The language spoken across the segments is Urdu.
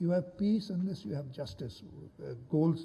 you have peace, unless you have justice. Goals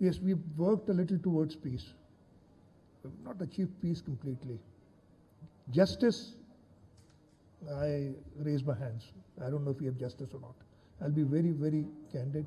Yes, we've worked a little towards peace. We've not achieved peace completely. Justice, I raise my hands. I don't know if we have justice or not. I'll be very, very candid.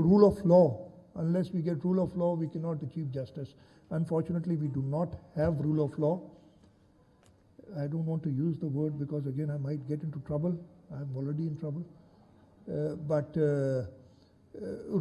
rule of law, unless we get rule of law, we cannot achieve justice. Unfortunately, we do not have rule of law. I don't want to use the word because again I might get into trouble. I'm already in trouble. But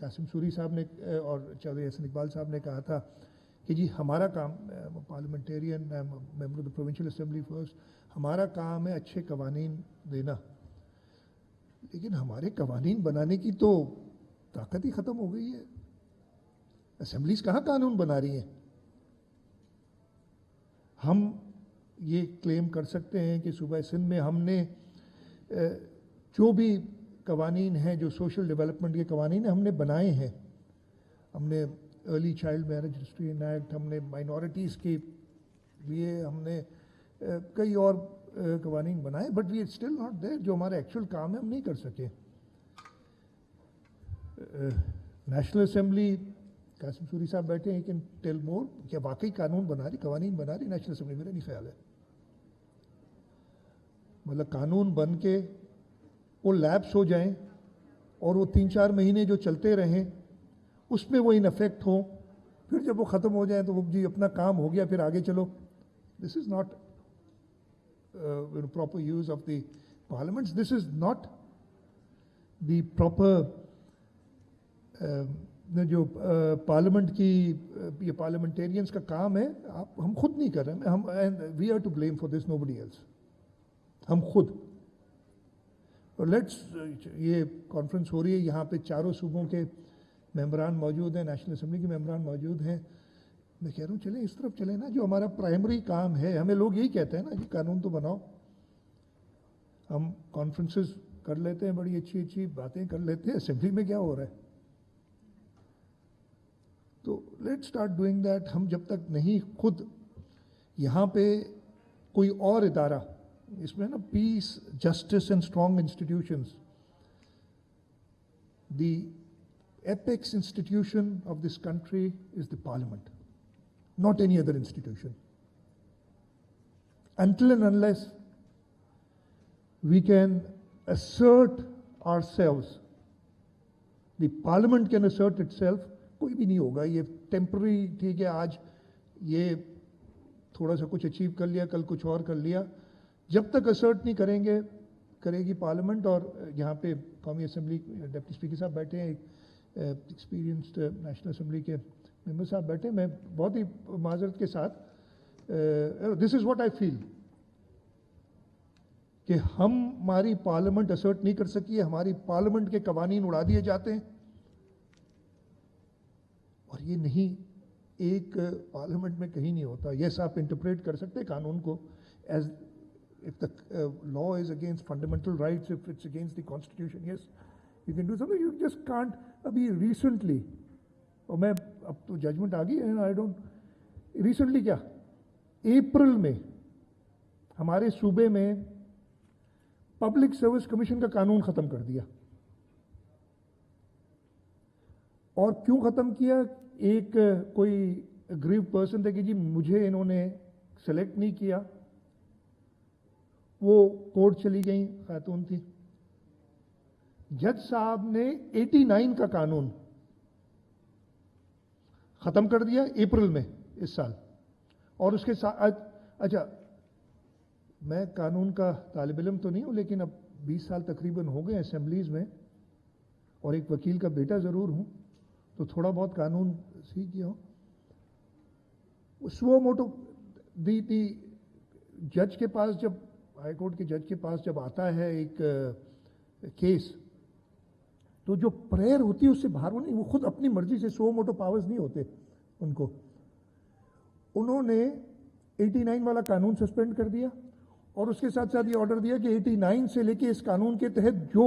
Qasim sorry صاحب نے اور چودھری احسن اقبال صاحب نے کہا تھا کہ جی ہمارا کام parliamentarian member of the provincial assembly first, ہمارا کام ہے اچھے قوانین دینا، لیکن ہمارے قوانین بنانے کی تو طاقت ہی ختم ہو گئی ہے. اسمبلیز کہاں قانون بنا رہی ہیں؟ ہم یہ کلیم کر سکتے ہیں کہ صوبہ سندھ میں ہم نے جو بھی قوانین ہیں، جو سوشل ڈیولپمنٹ کے قوانین ہیں، ہم نے بنائے ہیں. ہم نے early child marriage restrain act, ہم نے مائنورٹیز کے لیے ہم نے کئی اور قوانین بنائے، but we still not there. جو ہمارا ایکچوئل کام ہے ہم نہیں کر سکے. نیشنل اسمبلی، قاسم سوری صاحب بیٹھے ہیں، کین ٹیل مور. کیا واقعی قانون بنا رہی، قوانین بنا رہی نیشنل اسمبلی؟ میرا نہیں خیال ہے. مطلب قانون بن کے وہ لیپس ہو جائیں اور وہ 3-4 مہینے جو چلتے رہیں اس میں وہ ان افیکٹ ہوں، پھر جب وہ ختم ہو جائیں تو وہ جی اپنا کام ہو گیا پھر آگے چلو. This is not proper use of the parliament. This is not the proper جو پارلیمنٹ کی یہ پارلیمنٹیرینس کا کام ہے. ہم خود نہیں کر رہے ہیں. ہم we are to blame for this, nobody else. ہم خود. اور لیٹس، یہ کانفرنس ہو رہی ہے، یہاں پہ چاروں صوبوں کے ممبران موجود ہیں، نیشنل اسمبلی کے ممبران موجود ہیں. میں کہہ رہا ہوں چلیں اس طرف چلیں نا، جو ہمارا پرائمری کام ہے. ہمیں لوگ یہی کہتے ہیں نا کہ قانون تو بناؤ. ہم کانفرنسز کر لیتے ہیں، بڑی اچھی اچھی باتیں کر لیتے ہیں، اسمبلی میں کیا ہو رہا ہے؟ تو لیٹ اسٹارٹ ڈوئنگ دیٹ. ہم جب تک نہیں خود یہاں پہ کوئی اور ادارہ، اس میں نا peace, justice and strong institutions, the apex institution of this country is the parliament, not any other institution. Until and unless we can assert ourselves, the parliament can assert itself, کوئی بھی نہیں ہوگا. یہ ٹیمپرری ٹھیک ہے، آج یہ تھوڑا سا کچھ اچیو کر لیا، کل کچھ اور کر لیا. جب تک اسرٹ نہیں کریں گے، کرے گی پارلیمنٹ. اور یہاں پہ قومی اسمبلی ڈپٹی اسپیکر صاحب بیٹھے ہیں، ایکسپیرینسڈ نیشنل اسمبلی کے ممبر صاحب بیٹھے. میں بہت ہی معذرت کے ساتھ، دس از واٹ آئی فیل، کہ ہماری پارلیمنٹ اسرٹ نہیں کر سکی ہے. ہماری پارلیمنٹ کے قوانین اڑا دیے جاتے ہیں. اور یہ نہیں، ایک پارلیمنٹ میں کہیں نہیں ہوتا. یس، آپ انٹرپریٹ کر سکتے قانون کو as if the law is against fundamental rights, if it's against the constitution, yes, you can do something. You just can't. ابھی ریسنٹلی، اور میں اب تو ججمنٹ آ گئی ہے، آئی ڈونٹ، ریسنٹلی کیا اپریل میں ہمارے صوبے میں پبلک سروس کمیشن کا قانون ختم کر دیا. اور کیوں ختم کیا؟ ایک کوئی اگریو پرسن تھے کہ جی مجھے انہوں نے سلیکٹ نہیں کیا. وہ کورٹ چلی گئیں، خاتون تھی. جج صاحب نے 89 کا قانون ختم کر دیا اپریل میں اس سال. اور اس کے ساتھ، اچھا میں قانون کا طالب علم تو نہیں ہوں، لیکن اب 20 سال تقریباً ہو گئے اسمبلیز میں، اور ایک وکیل کا بیٹا ضرور ہوں، تو تھوڑا بہت قانون سیکھ گیا ہوں. سو موٹو دی جج کے پاس، جب ہائی کورٹ کے جج کے پاس جب آتا ہے ایک کیس، تو جو پریئر ہوتی ہے اس سے باہر، وہ خود اپنی مرضی سے، سو موٹو پاورز نہیں ہوتے ان کو. انہوں نے 89 والا قانون سسپینڈ کر دیا، اور اس کے ساتھ ساتھ یہ آرڈر دیا کہ 89 سے لے کے اس قانون کے تحت جو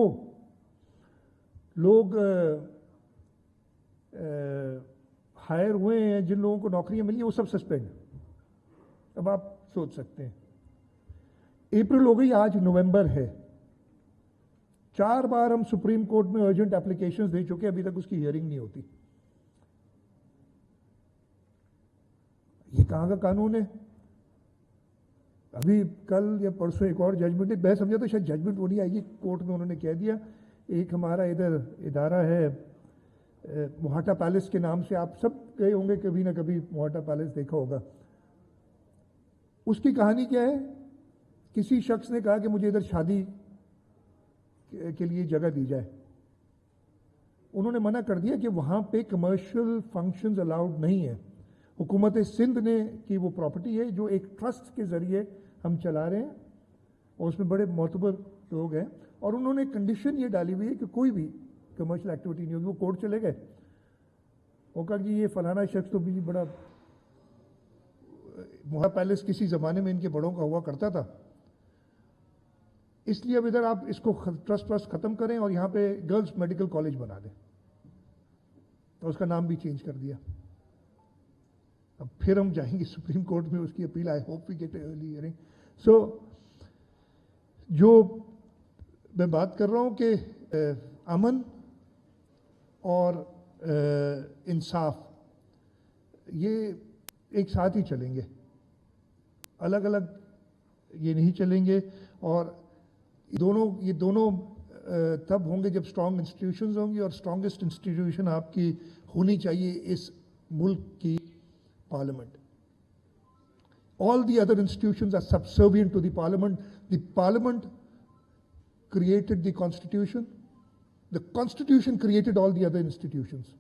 لوگ ہائر ہوئے ہیں، جن لوگوں کو نوکریاں ملی ہیں، وہ سب سسپینڈ. اب آپ سوچ سکتے ہیں، اپریل ہو گئی، آج نومبر ہے. 4 بار ہم سپریم کورٹ میں ارجنٹ اپلیکیشنز دے چکے، ابھی تک اس کی ہیئرنگ نہیں ہوتی. یہ کہاں کا قانون ہے؟ ابھی کل یا پرسوں ایک اور ججمنٹ، میں سمجھا تو شاید ججمنٹ وہ نہیں آئی ہے کورٹ میں. انہوں نے کہہ دیا، ایک ہمارا ادھر ادارہ ہے موہاٹا پیلس کے نام سے، آپ سب گئے ہوں گے کبھی نہ کبھی، موہاٹا پیلس دیکھا ہوگا. اس کی کہانی کیا ہے؟ کسی شخص نے کہا کہ مجھے ادھر شادی کے لیے جگہ دی جائے. انہوں نے منع کر دیا کہ وہاں پہ کمرشل فنکشنز الاؤڈ نہیں ہیں. حکومت سندھ نے کی وہ پراپرٹی ہے جو ایک ٹرسٹ کے ذریعے ہم چلا رہے ہیں اور اس میں بڑے معتبر لوگ ہیں, اور انہوں نے کنڈیشن یہ ڈالی ہوئی ہے کہ کوئی بھی کمرشل ایکٹیویٹی نہیں ہوگی. وہ کورٹ چلے گئے, وہ کہا کہ یہ فلانا شخص تو بھی بڑا موہا پیلس کسی زمانے میں ان کے بڑوں کا ہوا کرتا تھا, اس لیے اب ادھر آپ اس کو ٹرسٹ ختم کریں اور یہاں پہ گرلز میڈیکل کالج بنا دیں. تو اس کا نام بھی چینج کر دیا. اب پھر ہم جائیں گے سپریم کورٹ میں, اس کی appeal. I hope we get early hearing. So جو میں بات کر رہا ہوں کہ امن اور انصاف یہ ایک ساتھ ہی چلیں گے, الگ الگ یہ نہیں چلیں گے. اور یہ دونوں تب ہوں گے جب اسٹرانگ انسٹیٹیوشنز ہوں گی, اور اسٹرانگسٹ انسٹیٹیوشن آپ کی ہونی چاہیے اس ملک کی parliament. All the other institutions are subservient to the parliament. The parliament created the constitution. The constitution created all the other institutions.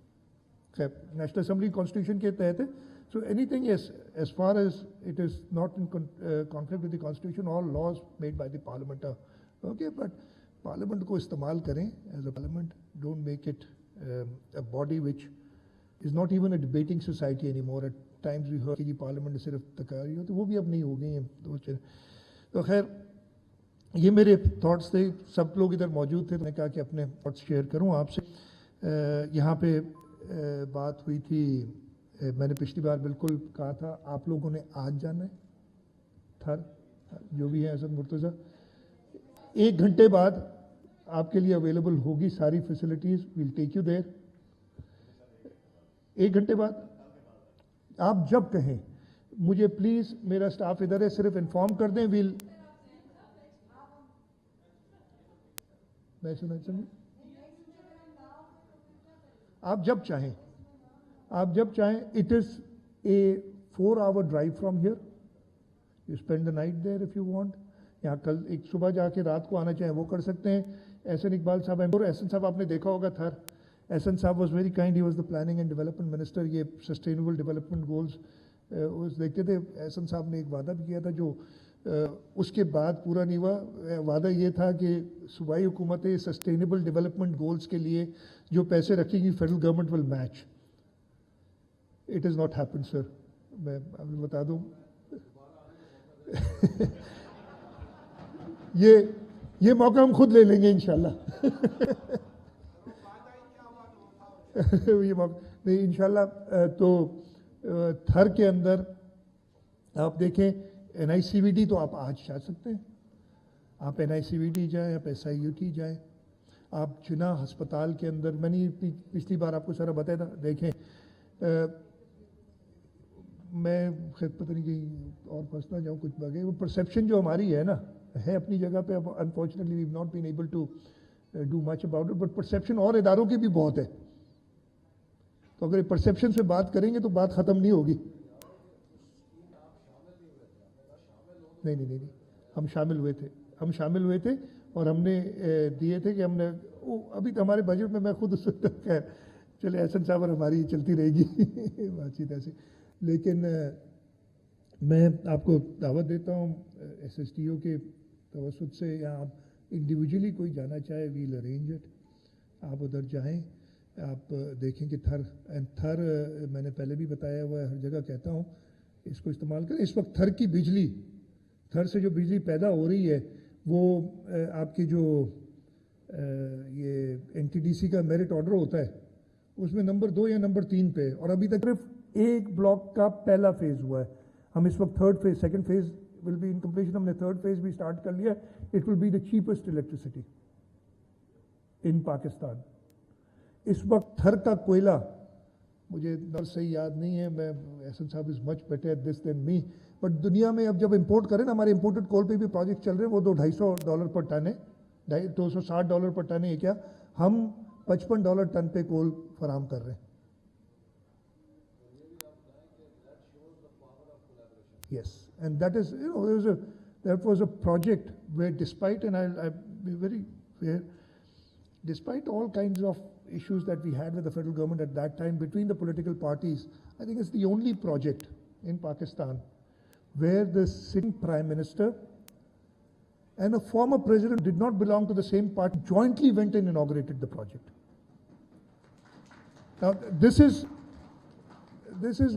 National Assembly constitution ke tahat hai. So anything is, as far as it is not in conflict with the constitution, all laws made by the parliament are okay. But parliament ko istemal karen as a parliament. Don't make it a body which is not even a debating society anymore. At times we heard کہ جی پارلیمنٹ صرف تکاری ہو, تو وہ بھی اب نہیں ہو گئی ہیں. تو خیر یہ میرے تھاٹس تھے. سب لوگ ادھر موجود تھے, میں نے کہا کہ اپنے تھاٹس شیئر کروں آپ سے. یہاں پہ بات ہوئی تھی, میں نے پچھلی بار بالکل کہا تھا آپ لوگوں نے آج جانا ہے تھر جو بھی ہے حسن مرتضیٰ, 1 گھنٹے بعد آپ کے لیے اویلیبل ہوگی ساری facilities. We'll take you there 1 گھنٹے بعد. آپ جب کہیں مجھے پلیز, میرا سٹاف ادھر ہے, صرف انفارم کر دیں. ویل میں سنا سمجھ, آپ جب چاہیں, آپ جب چاہیں. It is a 4 hour drive from here. You spend the night there if you want. یہاں کل ایک صبح جا کے رات کو آنا چاہیں وہ کر سکتے ہیں. احسن اقبال صاحب, احسن صاحب آپ نے دیکھا ہوگا تھر. احسن صاحب was very kind, he was the planning and development minister. یہ سسٹینیبل ڈیولپمنٹ گولز دیکھتے تھے. احسن صاحب نے ایک وعدہ بھی کیا تھا جو اس کے بعد پورا نہیں ہوا. وعدہ یہ تھا کہ صوبائی حکومتیں سسٹینیبل ڈیولپمنٹ گولز کے لیے جو پیسے رکھیں گی federal government will match. It is not happen sir, میں ابھی بتا دوں. یہ موقع ہم خود لے لیں گے انشاءاللہ. یہ موقع نہیں انشاءاللہ. تو تھر کے اندر آپ دیکھیں NICVT تو آپ آج جا سکتے ہیں. آپ NICVT جائیں, آپ SIUT جائیں, آپ چنا ہسپتال کے اندر. میں نے پچھلی بار آپ کو سارا بتایا تھا. دیکھیں میں پتہ نہیں کہیں اور پھنس نہ جاؤں کچھ بگے. وہ پرسیپشن جو ہماری ہے نا ہے اپنی جگہ پہ. Unfortunately we have not been able to do much about it, but perception اور اداروں کی بھی بہت ہے. تو اگر پرسیپشن سے بات کریں گے تو بات ختم نہیں ہوگی. نہیں, ہم شامل ہوئے تھے اور ہم نے دیے تھے کہ ہم نے ابھی تو ہمارے بجٹ میں, میں خود اس وقت خیر چلے احسن صاحب اور ہماری چلتی رہے گی بات چیت ایسی. لیکن میں آپ کو دعوت دیتا ہوں SSTO کے توسط سے, یا آپ انڈیویجولی کوئی جانا چاہے ویل ارینج اٹ. آپ ادھر جائیں, آپ دیکھیں کہ تھر میں نے پہلے بھی بتایا ہوا ہے, ہر جگہ کہتا ہوں اس کو استعمال کریں. اس وقت تھر کی بجلی, تھر سے جو بجلی پیدا ہو رہی ہے وہ آپ کی جو یہ NTDC کا میرٹ آرڈر ہوتا ہے اس میں نمبر 2 یا نمبر 3 پہ, اور ابھی تک صرف ایک بلاک کا پہلا فیز ہوا ہے. ہم اس وقت third phase, second phase will be in completion. ہم نے تھرڈ فیز بھی اسٹارٹ کر لیا. It will be the cheapest electricity in Pakistan. اس وقت تھر کا کوئلہ مجھے صحیح یاد نہیں ہے, میں Ahsan sahib is much better at this than me, but دنیا میں اب جب امپورٹ کریں نا, ہمارے امپورٹڈ کول پہ بھی پروجیکٹ چل رہے ہیں, وہ $250 پر ٹن ہے, $260 پر ٹن ہے. یہ کیا, ہم $55 ٹن پہ کول فراہم کر رہے ہیں. Yes, and that is, that was a project where despite, and I'll be very fair, despite all kinds of issues that we had with the federal government at that time between the political parties, I think it's the only project in Pakistan where the sitting Prime Minister and a former president did not belong to the same party jointly went and inaugurated the project. Now, this is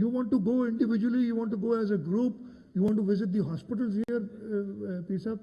You want to go individually, you want to go as a group, you want to visit the hospitals here, Pir Sahab,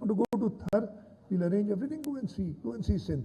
Want to go to Thar, we'll arrange everything. Go and see Sindh.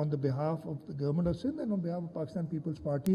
on the behalf of the government of Sindh and on behalf of Pakistan People's Party